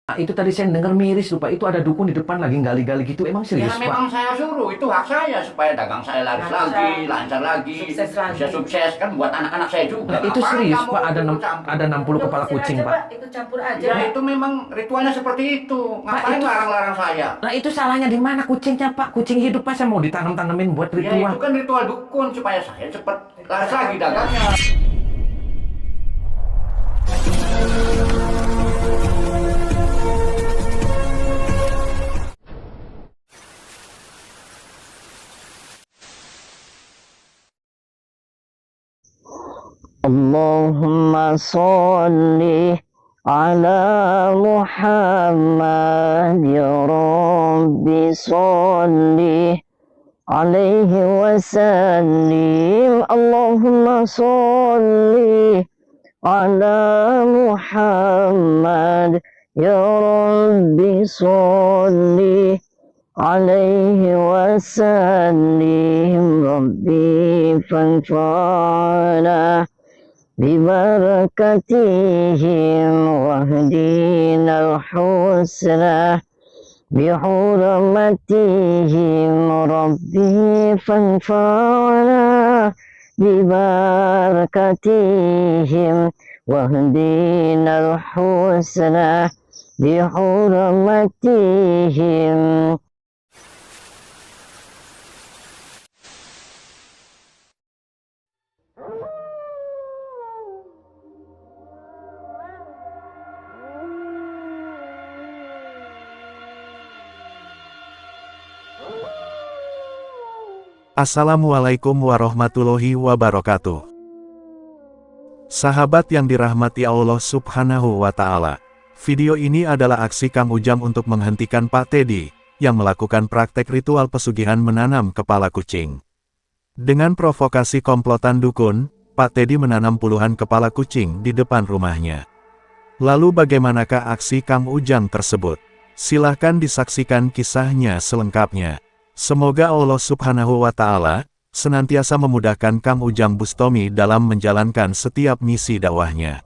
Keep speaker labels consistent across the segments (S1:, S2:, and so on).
S1: Nah, itu tadi saya dengar miris lupa itu ada dukun di depan lagi gali-gali gitu. Emang
S2: Ya
S1: serius, Pak?
S2: memang saya suruh, itu hak saya supaya dagang saya laris lagi, lancar lagi,
S3: Sukses lagi.
S2: bisa sukses kan buat anak-anak saya juga.
S1: Nah, itu
S2: Ngapain
S1: serius,
S2: kamu
S1: Pak.
S2: ikut campur?
S1: Ada 60
S3: Udah
S1: kepala
S3: usir
S1: kucing,
S3: aja,
S1: Pak.
S3: Ikut campur aja.
S2: Ya itu memang ritualnya seperti itu. Ngapain
S1: itu-
S2: larang-larang saya?
S1: Nah, itu salahnya di mana kucingnya, Pak? Kucing hidup, Pak. Saya mau ditanam-tanamin buat
S2: Ya
S1: ritual.
S2: itu kan ritual dukun supaya saya cepat laris lagi dagangnya.
S4: اللهم صل على محمد يا رب صل عليه وسلم اللهم صل على محمد يا رب صل عليه وسلم ربي فانفعنا ببركتهم واهدنا الحسنى بحرمتهم ربي فانفعنا ببركتهم واهدنا الحسنى بحرمتهم.
S5: Assalamualaikum warahmatullahi wabarakatuh. Sahabat yang dirahmati Allah Subhanahu wa Ta'ala, video ini adalah aksi Kang Ujang untuk menghentikan Pak Teddy yang melakukan praktek ritual pesugihan menanam kepala kucing. Dengan provokasi komplotan dukun, Pak Teddy menanam puluhan kepala kucing di depan rumahnya. Lalu bagaimanakah aksi Kang Ujang tersebut? Silahkan disaksikan kisahnya selengkapnya. Semoga Allah Subhanahu wa Ta'ala senantiasa memudahkan Kang Ujang Bustomi dalam menjalankan setiap misi dakwahnya.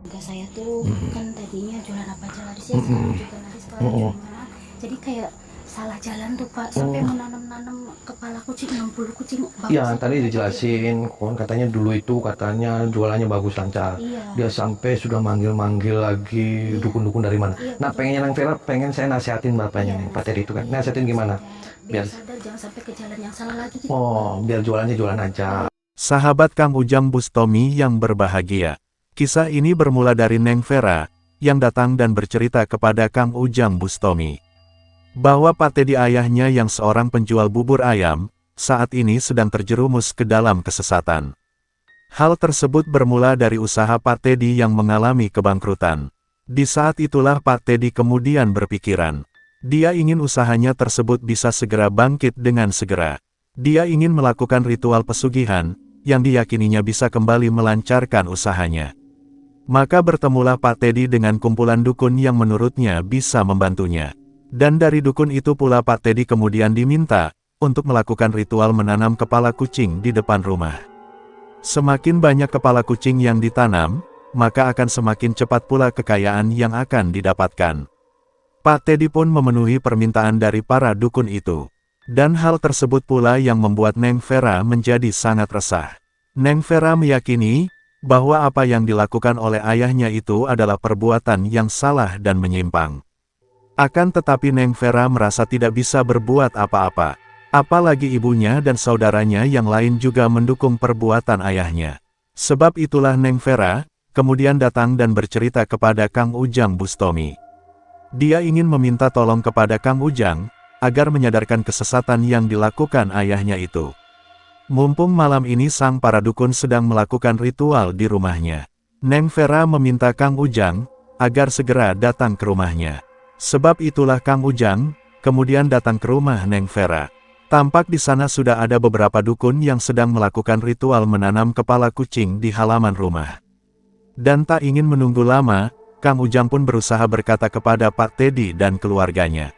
S6: Enggak, saya tuh kan tadinya jualan apa aja laris ya, sekarang juga laris Pak. Gimana? Jadi kayak salah jalan tuh Pak, sampai menanam-nanam kepala kucing, 60 kucing. Bagus
S1: Iya,
S6: itu,
S1: tadi
S6: Pak.
S1: dijelasin, kon katanya dulu itu katanya jualannya bagus lancar.
S6: Iya.
S1: Dia sampai sudah manggil-manggil lagi dukun-dukun dari mana.
S6: Iya,
S1: Nah,
S6: betul.
S1: pengennya Nang Vera, pengen saya nasihatin bapaknya
S6: Iya,
S1: nih, Pak Teddy itu kan. Nasihatin gimana?
S6: Biar
S1: Biar,
S6: sadar, jangan sampai ke jalan yang salah lagi gitu.
S1: oh, biar jualannya jualan aja.
S5: Sahabat Kang Ujang Bustomi yang berbahagia. Kisah ini bermula dari Neng Vera, yang datang dan bercerita kepada Kang Ujang Bustomi bahwa Pak Teddy ayahnya yang seorang penjual bubur ayam, saat ini sedang terjerumus ke dalam kesesatan. Hal tersebut bermula dari usaha Pak Teddy yang mengalami kebangkrutan. Di saat itulah Pak Teddy kemudian berpikiran. Dia ingin usahanya tersebut bisa segera bangkit dengan segera. Dia ingin melakukan ritual pesugihan, yang diyakininya bisa kembali melancarkan usahanya. Maka bertemulah Pak Teddy dengan kumpulan dukun yang menurutnya bisa membantunya. Dan dari dukun itu pula Pak Teddy kemudian diminta untuk melakukan ritual menanam kepala kucing di depan rumah. Semakin banyak kepala kucing yang ditanam, maka akan semakin cepat pula kekayaan yang akan didapatkan. Pak Teddy pun memenuhi permintaan dari para dukun itu. Dan hal tersebut pula yang membuat Neng Vera menjadi sangat resah. Neng Vera meyakini bahwa apa yang dilakukan oleh ayahnya itu adalah perbuatan yang salah dan menyimpang. Akan tetapi Neng Vera merasa tidak bisa berbuat apa-apa. Apalagi ibunya dan saudaranya yang lain juga mendukung perbuatan ayahnya. Sebab itulah Neng Vera kemudian datang dan bercerita kepada Kang Ujang Bustomi. Dia ingin meminta tolong kepada Kang Ujang agar menyadarkan kesesatan yang dilakukan ayahnya itu. Mumpung malam ini sang para dukun sedang melakukan ritual di rumahnya, Neng Vera meminta Kang Ujang agar segera datang ke rumahnya. Sebab itulah Kang Ujang kemudian datang ke rumah Neng Vera. Tampak di sana sudah ada beberapa dukun yang sedang melakukan ritual menanam kepala kucing di halaman rumah. Dan tak ingin menunggu lama, Kang Ujang pun berusaha berkata kepada Pak Teddy dan keluarganya.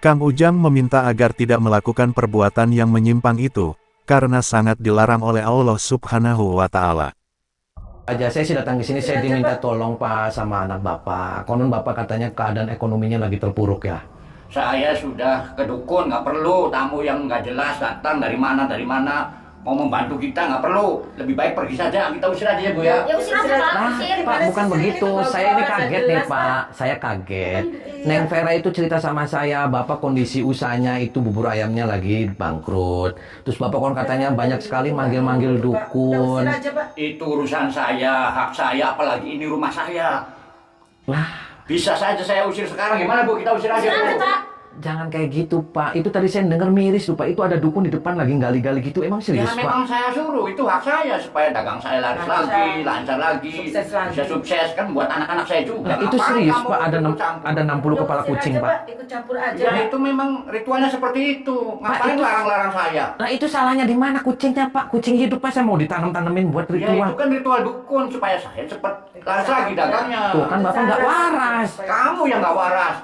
S5: Kang Ujang meminta agar tidak melakukan perbuatan yang menyimpang itu, karena sangat dilarang oleh Allah Subhanahu wa Ta'ala.
S1: Aja saya sih datang ke sini, saya diminta tolong Pak sama anak Bapak. Konon Bapak katanya keadaan ekonominya lagi terpuruk ya.
S2: Saya sudah ke dukun, nggak perlu tamu yang nggak jelas datang dari mana mau membantu kita, nggak perlu. Lebih baik pergi saja, kita usir aja ya Bu ya.
S6: Ya usir aja Pak,
S1: Nah,
S6: usir.
S1: Pak, bukan begitu. Saya ini kaget nih, Pak. Saya kaget. Neng Vera itu cerita sama saya, Bapak kondisi usahanya itu bubur ayamnya lagi bangkrut. Terus Bapak kon katanya banyak sekali manggil-manggil dukun.
S2: Itu urusan saya, hak saya, apalagi ini rumah saya.
S1: Lah,
S2: Bisa saja saya usir sekarang, gimana Bu? Kita usir aja
S6: Usir aja
S2: Bu.
S6: Pak.
S1: jangan kayak gitu, Pak. Itu tadi saya dengar miris tuh, Pak. Itu ada dukun di depan lagi gali-gali gitu. Emang
S2: Ya
S1: serius, Pak?
S2: memang saya suruh, itu hak saya supaya dagang saya laris lagi, lancar lagi, bisa sukses kan buat anak-anak saya juga.
S1: Nah, itu
S2: Ngapain
S1: serius,
S2: kamu
S1: Pak. Ada
S2: ikut campur?
S1: ada 60 kepala kucing, Pak.
S3: Ikut campur aja.
S2: Ya itu memang ritualnya seperti itu. Ngapain
S1: itu-
S2: larang-larang saya?
S1: Nah, itu salahnya di mana kucingnya, Pak? Kucing hidup, Pak. Saya mau ditanam-tanemin buat
S2: Ya itu
S1: ritual.
S2: kan ritual dukun supaya saya cepat laris lagi dagangnya.
S1: Tuh, kan Bapak nggak waras.
S2: Kamu yang nggak waras.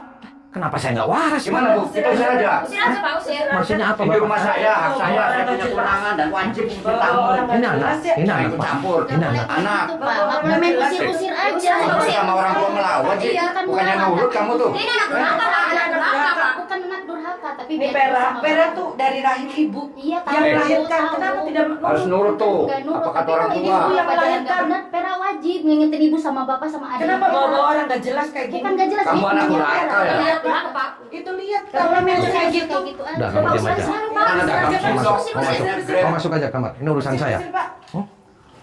S1: Kenapa saya nggak waras, Pak?
S2: Gimana Bu? Kita usir aja.
S6: Usir aja Pak, usir.
S1: Maksudnya apa,
S2: Ini
S1: Bapak?
S2: rumah saya, hak saya punya kewenangan dan wajib untuk tamu.
S1: Ini anak, ini
S2: Saya
S1: anak,
S2: ikut
S1: Pak.
S2: campur.
S1: Ini anak.
S2: Anak.
S6: Itu Pak, nggak boleh main usir-usir aja.
S2: Kamu sama orang tua melawan sih.
S6: Iya, kan
S2: Bukannya
S6: melawan.
S2: nurut kamu tuh.
S6: Ini anak durhaka Pak, anak durhaka Pak. Bukan anak durhaka, tapi
S3: Ini
S6: biar
S3: Vera,
S6: sama
S3: Vera
S6: Bapak.
S3: tuh dari rahim ibu.
S6: Iya, tahu.
S3: Yang
S2: Eh.
S3: melahirkan,
S6: tahu.
S3: kenapa tidak
S2: Harus nurut tuh.
S6: Nggak nurut,
S2: Apa kata
S6: tapi
S2: orang
S6: kalau
S2: tua?
S6: ibu yang
S3: Yang
S6: melahirkan
S3: melahirkan.
S6: benar, Vera wajib ngingetin ibu sama bapak sama adik.
S3: Kenapa bawa orang gak jelas kayak gini?
S6: Bukan gak jelas.
S2: Kamu
S6: ibu
S2: anak
S6: punya
S2: durhaka
S6: Vera.
S2: ya?
S6: Iya, durhaka Pak.
S3: Itu lihat
S6: Kalau
S3: kalau
S6: memang
S3: memang
S6: kayak
S3: kayak
S6: gitu,
S3: gitu.
S6: kayak gitu aja.
S1: Udah, kamu diam aja.
S2: Mana dagang
S1: Kau
S2: sendok?
S1: masuk aja kamar. Ini urusan saya.
S3: Usir, Pak.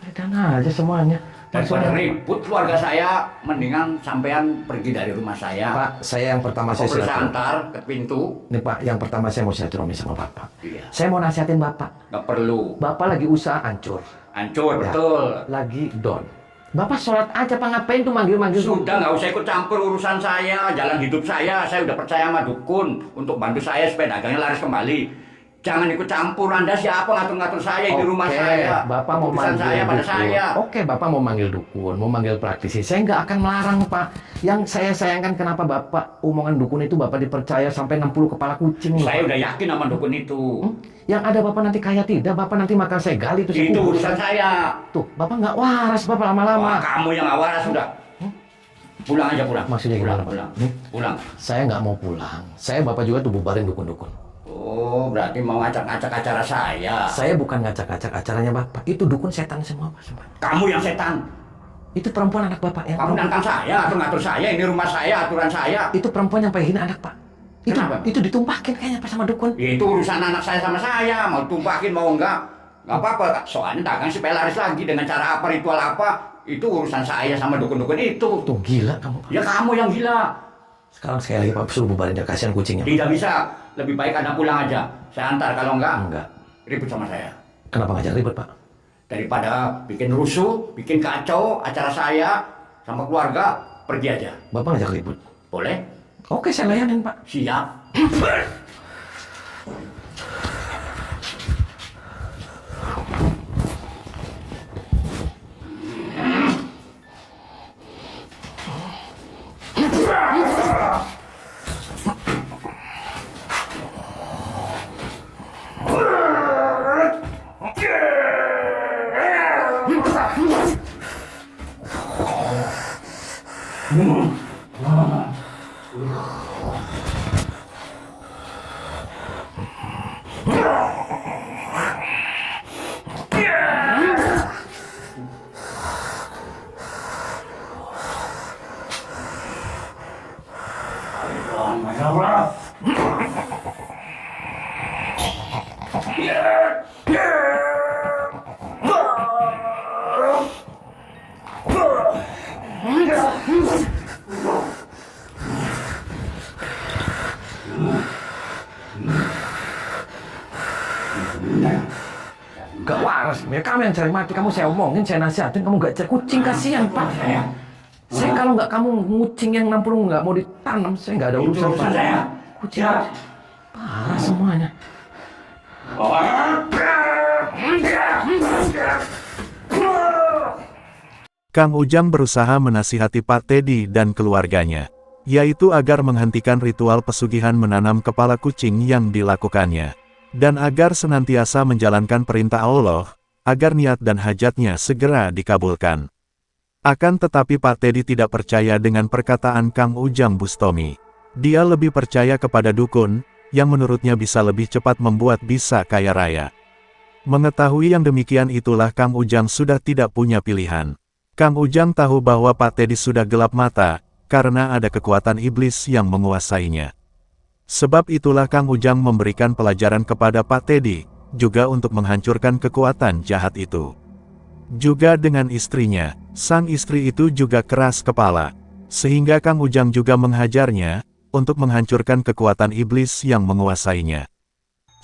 S1: Dan aja semuanya.
S2: Daripada ribut keluarga saya, mendingan sampean pergi dari rumah saya.
S1: Pak, saya yang pertama
S2: Aku
S1: saya
S2: bisa
S1: silaturahmi.
S2: antar ke pintu.
S1: Nih Pak, yang pertama saya mau silaturahmi sama Bapak.
S2: Iya.
S1: Saya mau nasihatin Bapak.
S2: Nggak perlu.
S1: Bapak lagi usaha hancur.
S2: Hancur,
S1: Ya.
S2: betul.
S1: Lagi down. Bapak sholat aja, Pak. Ngapain tuh manggil-manggil
S2: Sudah nggak usah ikut campur urusan saya, jalan hidup saya. Saya udah percaya sama dukun untuk bantu saya supaya dagangnya laris kembali. Jangan ikut campur. Anda siapa ngatur-ngatur saya di rumah saya?
S1: Bapak mau
S2: Urusan
S1: manggil
S2: saya pada
S1: dukun.
S2: saya.
S1: Oke, Bapak mau manggil dukun, mau manggil praktisi. Saya nggak akan melarang, Pak. Yang saya sayangkan kenapa Bapak omongan dukun itu Bapak dipercaya sampai 60 kepala kucing.
S2: Saya
S1: Pak.
S2: udah yakin sama dukun itu.
S1: Yang ada Bapak nanti kaya tidak, Bapak nanti makan saya gali itu saya
S2: Itu
S1: kubur.
S2: urusan saya.
S1: Tuh, Bapak nggak waras, Bapak
S2: Wah,
S1: lama-lama.
S2: kamu yang nggak waras sudah. Pulang aja pulang.
S1: Maksudnya gimana, Pak?
S2: Pulang.
S1: Hmm?
S2: Pulang.
S1: Saya nggak mau pulang. Saya Bapak juga tuh bubarin dukun-dukun.
S2: Oh, berarti mau ngacak-ngacak acara saya.
S1: Saya bukan ngacak-ngacak acaranya Bapak. Itu dukun setan semua, Pak. Semua.
S2: Kamu yang setan.
S1: Itu perempuan anak Bapak ya.
S2: Kamu nantang saya, ngatur-ngatur saya. Ini rumah saya, aturan saya.
S1: Itu perempuan yang pengen hina anak Pak. Itu
S2: Kenapa?
S1: itu ditumpakin kayaknya Pak sama dukun.
S2: Ya, itu urusan anak saya sama saya. Mau tumpahin, mau enggak. Nggak apa-apa. Soalnya dagang supaya laris lagi. Dengan cara apa, ritual apa. Itu urusan saya sama dukun-dukun itu.
S1: Tuh gila kamu Pak.
S2: Ya kamu yang gila.
S1: Sekarang sekali lagi Pak suruh bubarin dia, kasihan kucingnya.
S2: Tidak bisa. Lebih baik Anda pulang aja. Saya antar. Kalau enggak,
S1: Enggak.
S2: ribut sama saya.
S1: Kenapa ngajak ribet Pak?
S2: Daripada bikin rusuh, bikin kacau acara saya sama keluarga, pergi aja.
S1: Bapak ngajak ribut.
S2: Boleh?
S1: Oke, saya layanin Pak.
S2: Siap.
S1: Gak waras. Ya, kamu yang cari mati. Kamu saya omongin, saya nasihatin. Kamu gak cari kucing, kasihan Pak. Saya kalau nggak kamu ngucing yang 60 nggak mau ditanam, saya nggak ada
S2: Itu
S1: urusan
S2: urusan
S1: Pak.
S2: saya.
S1: Kucing parah semuanya.
S5: Kang Ujang berusaha menasihati Pak Teddy dan keluarganya, yaitu agar menghentikan ritual pesugihan menanam kepala kucing yang dilakukannya. dan agar senantiasa menjalankan perintah Allah, agar niat dan hajatnya segera dikabulkan. Akan tetapi Pak Teddy tidak percaya dengan perkataan Kang Ujang Bustomi. Dia lebih percaya kepada dukun, yang menurutnya bisa lebih cepat membuat bisa kaya raya. Mengetahui yang demikian itulah Kang Ujang sudah tidak punya pilihan. Kang Ujang tahu bahwa Pak Teddy sudah gelap mata, karena ada kekuatan iblis yang menguasainya. Sebab itulah Kang Ujang memberikan pelajaran kepada Pak Teddy, juga untuk menghancurkan kekuatan jahat itu. Juga dengan istrinya, sang istri itu juga keras kepala, sehingga Kang Ujang juga menghajarnya, untuk menghancurkan kekuatan iblis yang menguasainya.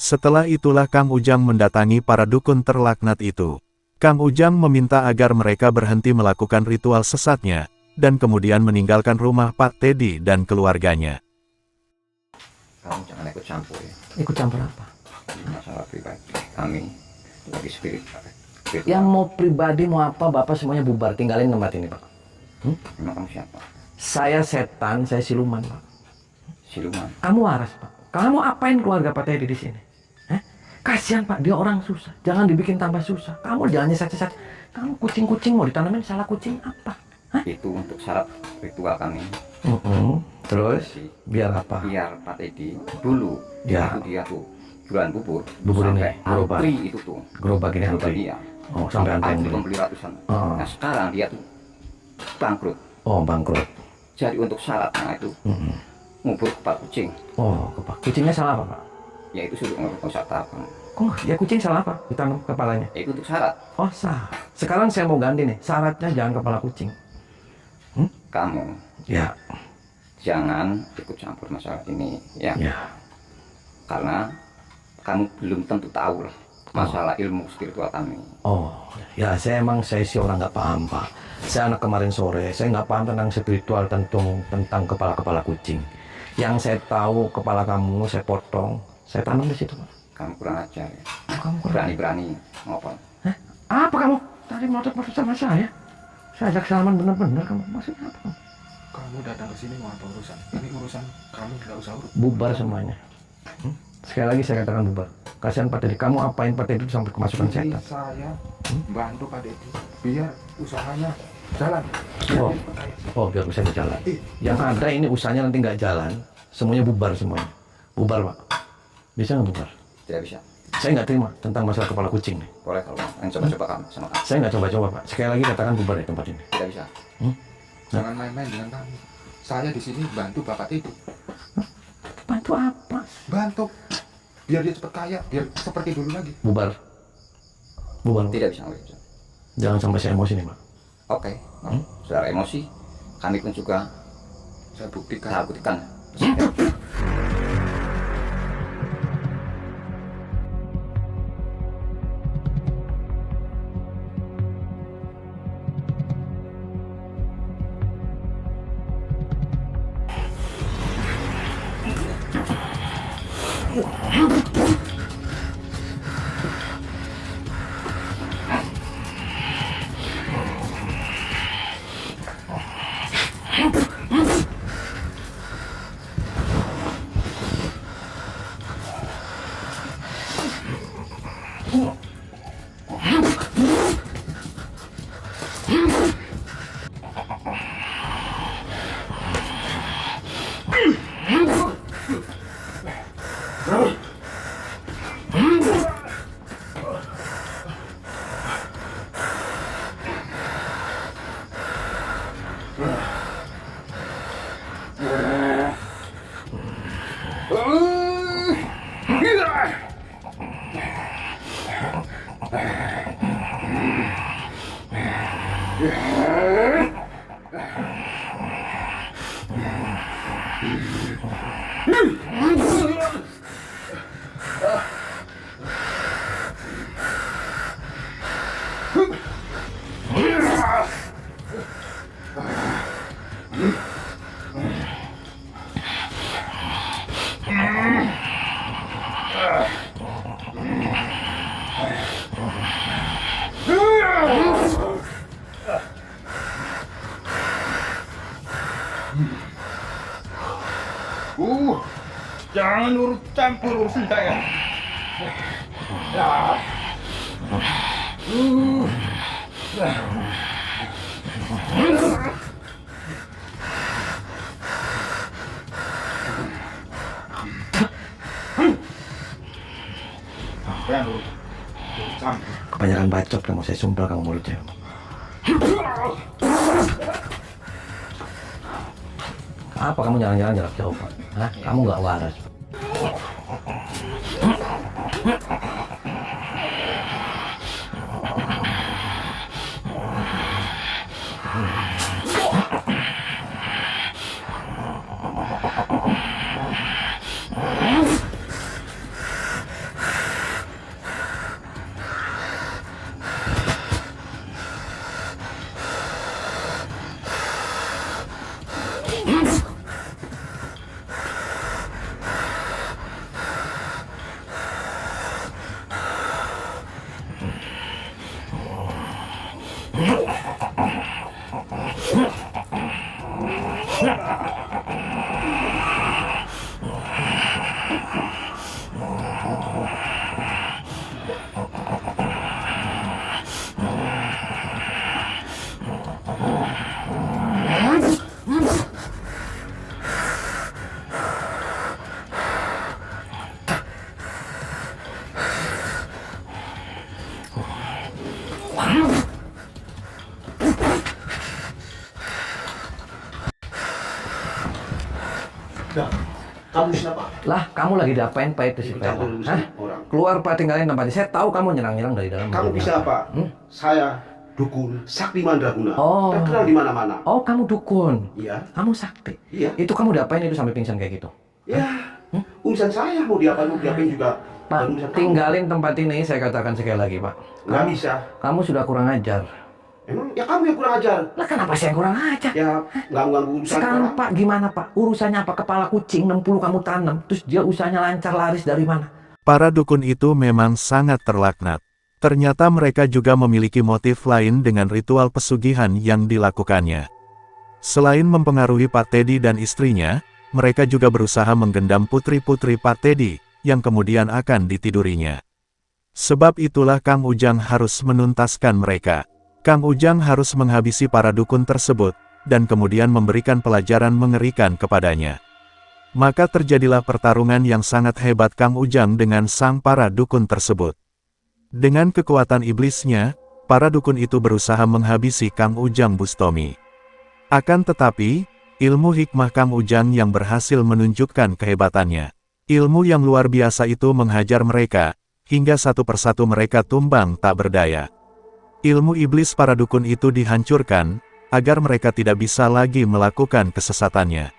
S5: Setelah itulah Kang Ujang mendatangi para dukun terlaknat itu. Kang Ujang meminta agar mereka berhenti melakukan ritual sesatnya, dan kemudian meninggalkan rumah Pak Teddy dan keluarganya.
S2: Kamu jangan ikut campur ya.
S1: Ikut campur apa?
S2: Masalah pribadi kami lagi spiritual.
S1: Yang mau pribadi mau apa, Bapak semuanya bubar. Tinggalin tempat ini, Pak.
S2: Memang kamu siapa?
S1: Saya setan, saya siluman, Pak.
S2: Siluman.
S1: Kamu waras, Pak. Kamu apain keluarga Pak Teddy di sini? Kasihan, Pak, dia orang susah. Jangan dibikin tambah susah. Kamu jangan nyesat-nyesat. Kamu kucing-kucing mau ditanamin salah kucing apa?
S2: Itu untuk syarat ritual kami.
S1: Terus biar apa?
S2: Biar Pak Teddy dulu
S1: Ya.
S2: itu dia tuh jualan bubur
S1: Bubur ini,
S2: sampai
S1: gerobak.
S2: antri itu tuh.
S1: Gerobak ini
S2: Gerobak
S1: antri.
S2: dia.
S1: Oh, sampai antri.
S2: Pembeli ratusan.
S1: Oh.
S2: Nah sekarang dia tuh bangkrut.
S1: Oh, bangkrut.
S2: Jadi untuk syaratnya itu ngubur kepala kucing.
S1: Oh, kucingnya salah apa, Pak?
S2: Ya itu suruh ngubur kepala apa?
S1: Kok ya kucing salah apa? Ditanam kepalanya.
S2: Ya, itu untuk syarat.
S1: Oh, sah. Sekarang saya mau ganti nih. Syaratnya jangan kepala kucing.
S2: Kamu
S1: Ya.
S2: jangan ikut campur masalah ini ya.
S1: Ya.
S2: Karena kamu belum tentu tahu lah masalah ilmu spiritual kami.
S1: Oh, ya saya sih orang nggak paham, Pak. Saya anak kemarin sore, saya nggak paham tentang spiritual, tentang kepala-kepala kucing. Yang saya tahu kepala kamu saya potong, saya tanam di situ, Pak.
S2: Kamu kurang ajar ya.
S1: Kamu kurang.
S2: Berani-berani ngomong.
S1: Hah? Apa kamu? Tadi melotot-melotot sama saya. Saya ajak salaman bener-bener kamu. Maksudnya apa kamu?
S7: Kamu datang ke sini mau apa urusan? Ini urusan kamu, tidak usah urus.
S1: Bubar semuanya. Sekali lagi saya katakan bubar. Kasihan Pak Teddy. Kamu apain Pak Teddy sampai kemasukan
S7: Ini
S1: setan?
S7: saya bantu Pak Deddy biar usahanya jalan.
S1: Oh, biar bisa jalan. Yang ada ini usahanya nanti nggak jalan, semuanya bubar semuanya. Bubar, Pak. Bisa nggak bubar?
S2: Tidak bisa.
S1: Saya nggak terima tentang masalah kepala kucing nih.
S2: Boleh kalau yang coba-coba kamu sama kamu.
S1: Saya nggak coba-coba, Pak. Sekali lagi katakan bubar di tempat ini.
S2: Tidak bisa.
S7: Jangan main-main dengan kami. Saya di sini bantu Bapak Deddy.
S1: Bantu apa?
S7: Bantu biar dia cepat kaya, biar seperti dulu lagi.
S1: Bubar. Bubar. Pak.
S2: Tidak bisa. Tidak bisa.
S1: Jangan sampai saya emosi nih, Pak.
S2: Oke. Secara emosi kami pun juga
S7: Saya buktikan.
S2: saya buktikan.
S7: Jangan campur urusan saya.
S1: Kebanyakan bacot kamu, saya sumpah kamu mulutnya. Apa kamu jalan-jalan jarak jauh, Pak? Hah? Kamu nggak waras.
S8: Kamu siapa?
S1: Lah, kamu lagi diapain Pak itu si Vero? Hah? Keluar Pak, tinggalin tempatnya. Saya tahu kamu nyerang-nyerang dari dalam.
S8: Kamu bisa apa? Saya dukun Sakti Mandraguna.
S1: Oh.
S8: Terkenal di mana-mana.
S1: Oh, kamu dukun.
S8: Iya.
S1: Kamu sakti.
S8: Iya.
S1: Itu kamu diapain itu sampai pingsan kayak gitu?
S8: Ya, urusan saya mau diapain juga.
S1: Pak,
S8: Dan urusan kamu.
S1: tinggalin tempat ini, saya katakan sekali lagi, Pak.
S8: Nggak bisa.
S1: Kamu sudah kurang ajar.
S8: Emang ya kamu yang kurang ajar.
S1: Lah kenapa saya yang kurang ajar?
S8: Ya ganggu urusan
S1: Sekarang
S8: orang.
S1: Pak, gimana Pak? Urusannya apa? Kepala kucing 60 kamu tanam, terus dia usahanya lancar laris dari mana?
S5: Para dukun itu memang sangat terlaknat. Ternyata mereka juga memiliki motif lain dengan ritual pesugihan yang dilakukannya. Selain mempengaruhi Pak Teddy dan istrinya, mereka juga berusaha menggendam putri-putri Pak Teddy, yang kemudian akan ditidurinya. Sebab itulah Kang Ujang harus menuntaskan mereka. Kang Ujang harus menghabisi para dukun tersebut, dan kemudian memberikan pelajaran mengerikan kepadanya. Maka terjadilah pertarungan yang sangat hebat Kang Ujang dengan sang para dukun tersebut. Dengan kekuatan iblisnya, para dukun itu berusaha menghabisi Kang Ujang Bustomi. Akan tetapi, ilmu hikmah Kang Ujang yang berhasil menunjukkan kehebatannya. Ilmu yang luar biasa itu menghajar mereka, hingga satu persatu mereka tumbang tak berdaya. Ilmu iblis para dukun itu dihancurkan, agar mereka tidak bisa lagi melakukan kesesatannya.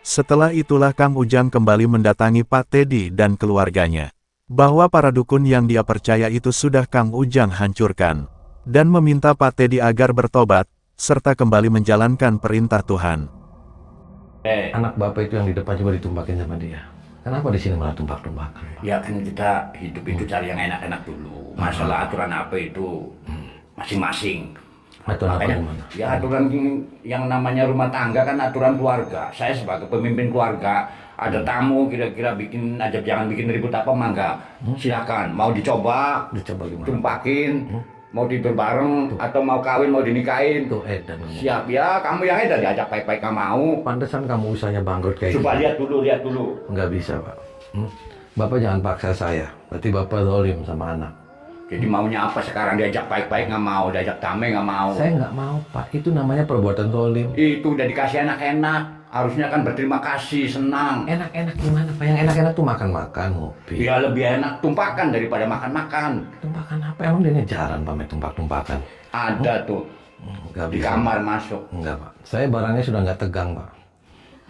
S5: Setelah itulah Kang Ujang kembali mendatangi Pak Teddy dan keluarganya. Bahwa para dukun yang dia percaya itu sudah Kang Ujang hancurkan. Dan meminta Pak Teddy agar bertobat, serta kembali menjalankan perintah Tuhan.
S1: Anak bapak itu yang di depan coba ditumpakin sama dia. Kenapa di sini malah tumpak-tumpakan?
S2: Ya kan kita hidup itu cari yang enak-enak dulu. Masalah aturan apa itu masing-masing.
S1: Aturan apa
S2: Makanya,
S1: gimana?
S2: ya aturan yang namanya rumah tangga kan aturan keluarga. Saya sebagai pemimpin keluarga, ada tamu kira-kira bikin aja, jangan bikin ribut apa mangga. Silakan, mau dicoba,
S1: Dicoba gimana?
S2: tumpakin, mau tidur bareng atau mau kawin, mau dinikahin.
S1: Tuh edan.
S2: Siap ya, kamu yang edan diajak baik-baik nggak mau.
S1: Pantesan kamu usahanya bangkrut kayak
S2: Coba
S1: gitu.
S2: lihat dulu.
S1: Nggak bisa Pak. Bapak jangan paksa saya. Berarti Bapak zalim sama anak.
S2: Jadi maunya apa sekarang, diajak baik-baik nggak mau, diajak damai nggak mau.
S1: Saya nggak mau Pak. Itu namanya perbuatan zalim.
S2: Itu udah dikasih enak-enak. Harusnya kan berterima kasih, senang.
S1: Enak-enak gimana Pak? Yang enak-enak tuh makan-makan, ngopi.
S2: Ya lebih enak tumpakan daripada makan-makan.
S1: Tumpakan apa? Emang dia jarang pamer tumpak-tumpakan?
S2: Ada tuh
S1: Nggak
S2: di
S1: bisa.
S2: kamar masuk.
S1: Enggak Pak. Saya barangnya sudah nggak tegang Pak.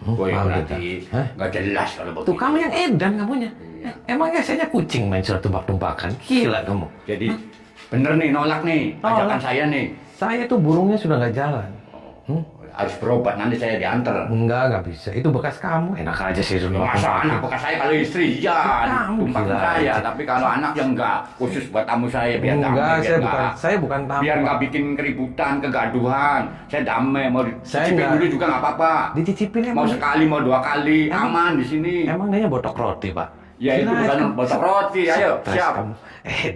S2: Boy
S1: Paham
S2: berarti
S1: kita? Hah?
S2: nggak jelas kalau begitu.
S1: Tuh kamu yang edan kamunya. Emangnya saya kucing main surat tumpak-tumpakan? Gila kamu.
S2: Jadi bener nih nolak nih ajakan
S1: Nolak.
S2: saya nih.
S1: Saya tuh burungnya sudah nggak jalan.
S2: Harus berobat, nanti saya diantar.
S1: Nggak bisa. Itu bekas kamu. Enak aja sih itu
S2: Masa anak bekas saya kalau istri ya
S1: Kamu
S2: tumpang
S1: gila
S2: saya,
S1: aja.
S2: tapi kalau anak ya enggak, khusus buat tamu saya biar damai,
S1: Enggak,
S2: biar
S1: saya bukan tamu.
S2: biar nggak bikin keributan, kegaduhan. Saya damai, mau
S1: Saya
S2: dicicipin
S1: nggak.
S2: dulu juga nggak apa-apa.
S1: Dicicipin
S2: Mau
S1: emang.
S2: sekali, mau 2 kali,
S1: Emang-
S2: aman di sini.
S1: Emang dia botok roti Pak.
S2: Ya itu
S1: Silakan.
S2: bukan botok roti, ayo,
S1: Stres
S2: siap.
S1: kamu.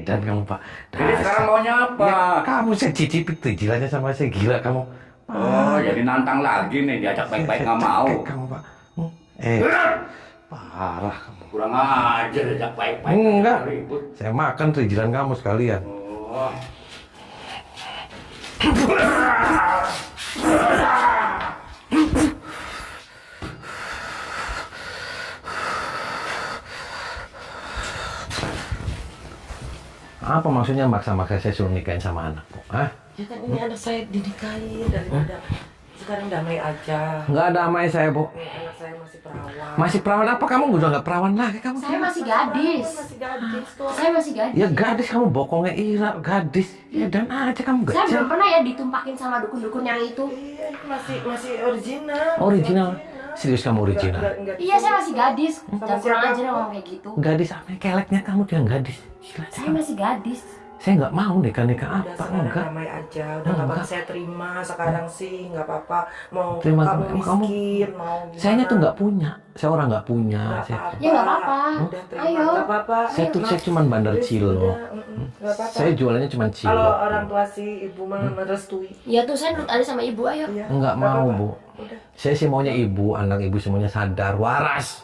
S1: Dan kamu Pak.
S2: Jadi sekarang maunya apa?
S1: Ya, kamu saya cicipi tuh jilatnya sama saya gila kamu.
S2: Oh, jadi nantang lagi nih, diajak baik-baik nggak mau.
S1: Cekek kamu Pak. Parah kamu.
S2: Kurang ajar diajak baik-baik.
S1: Enggak.
S2: Ribut.
S1: Saya makan trijilan kamu sekalian.
S2: Oh.
S1: Apa maksudnya maksa-maksa saya suruh nikahin sama anakku? Hah?
S3: Ya kan ini anak saya dinikahin daripada sekarang damai aja.
S1: Nggak damai saya, Bu.
S3: Ini anak saya masih perawan.
S1: Masih perawan apa? Kamu udah nggak perawan lagi kamu?
S6: Saya masih gadis.
S3: Masih gadis tuh.
S6: Saya masih gadis.
S1: Ya gadis kamu bokongnya Ira, gadis. Ya dan aja kamu
S6: Saya
S1: gajah.
S6: belum pernah ya ditumpakin sama dukun-dukun yang itu.
S3: Iya, ini masih original.
S1: Original. Serius kamu original.
S3: Enggak
S6: Iya, saya masih gadis. Jangan kurang
S3: siapa?
S6: aja deh ngomong kayak gitu.
S1: Gadis apa? Keleknya kamu tuh yang gadis. Gila,
S6: Saya masih gadis.
S1: saya nggak mau nikah-nikah
S3: Udah
S1: apa
S3: sekarang
S1: enggak.
S3: damai aja, udah nggak apa-apa, saya terima sekarang sih nggak apa-apa. Mau
S1: Terima
S3: kamu
S1: emang kamu-
S3: miskin, mau gimana?
S1: Saya tuh nggak punya. Saya orang nggak punya.
S3: Nggak
S1: Saya,
S3: apa-apa.
S6: Ya nggak apa-apa.
S3: Udah terima,
S6: Ayo.
S3: nggak apa-apa.
S1: saya tuh saya cuma bandar
S3: Wis,
S1: cilo.
S3: udah, nggak apa-apa.
S1: Saya jualannya cuma
S3: Kalau
S1: cilo.
S3: orang tua si ibu mah merestui.
S6: Ya tuh saya nurut ada sama ibu, ayo.
S3: Iya,
S1: Enggak mau,
S3: apa-apa.
S1: Bu.
S3: Udah.
S1: Saya sih maunya ibu, anak ibu semuanya sadar, waras.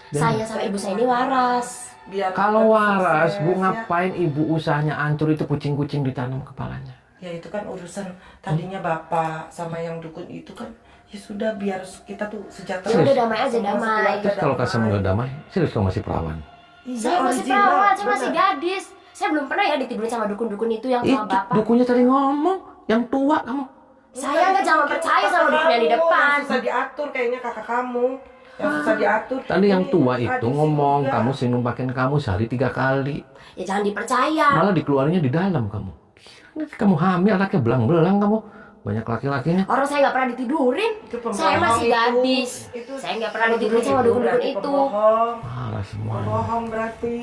S6: Saya sama ibu saya ini waras.
S3: Biar
S1: Kalau
S3: kita
S1: waras,
S3: sukses,
S1: Bu,
S3: ya.
S1: ngapain ibu usahanya hancur itu kucing-kucing ditanam kepalanya?
S3: Ya itu kan urusan tadinya bapak sama yang dukun itu kan. Ya sudah, biar kita tuh sejahtera.
S6: Ya udah damai aja,
S3: Semua
S6: damai.
S3: sekeluarga
S1: Terus kalau
S3: damai.
S1: kamu nggak damai, serius kamu masih perawan?
S3: Iya,
S6: Saya masih
S3: original,
S6: perawan, saya masih
S3: benar.
S6: gadis. Saya belum pernah ya ditidurin sama dukun-dukun itu yang
S1: Itu
S6: sama bapak.
S1: dukunya tadi ngomong, yang tua kamu.
S6: Saya nggak jangan percaya sama dukun yang di
S3: Kamu
S6: depan.
S3: Yang susah diatur kayaknya kakak kamu. Yang susah diatur.
S1: Tadi yang
S3: Ini
S1: tua
S3: adik
S1: itu
S3: sih
S1: ngomong,
S3: juga.
S1: kamu sih numpakin kamu sehari 3 kali.
S6: Ya jangan dipercaya.
S1: Malah dikeluarinnya di dalam kamu. Gila, kamu hamil, anaknya belang-belang kamu. Banyak laki-lakinya.
S6: Orang saya nggak pernah ditidurin.
S3: Itu pembohong
S6: Saya masih
S3: itu.
S6: gadis.
S3: Itu
S6: Saya nggak pernah ditidurin sama dukun-dukun
S3: berarti
S6: itu.
S3: pembohong.
S1: Parah semuanya.
S3: Pembohong berarti.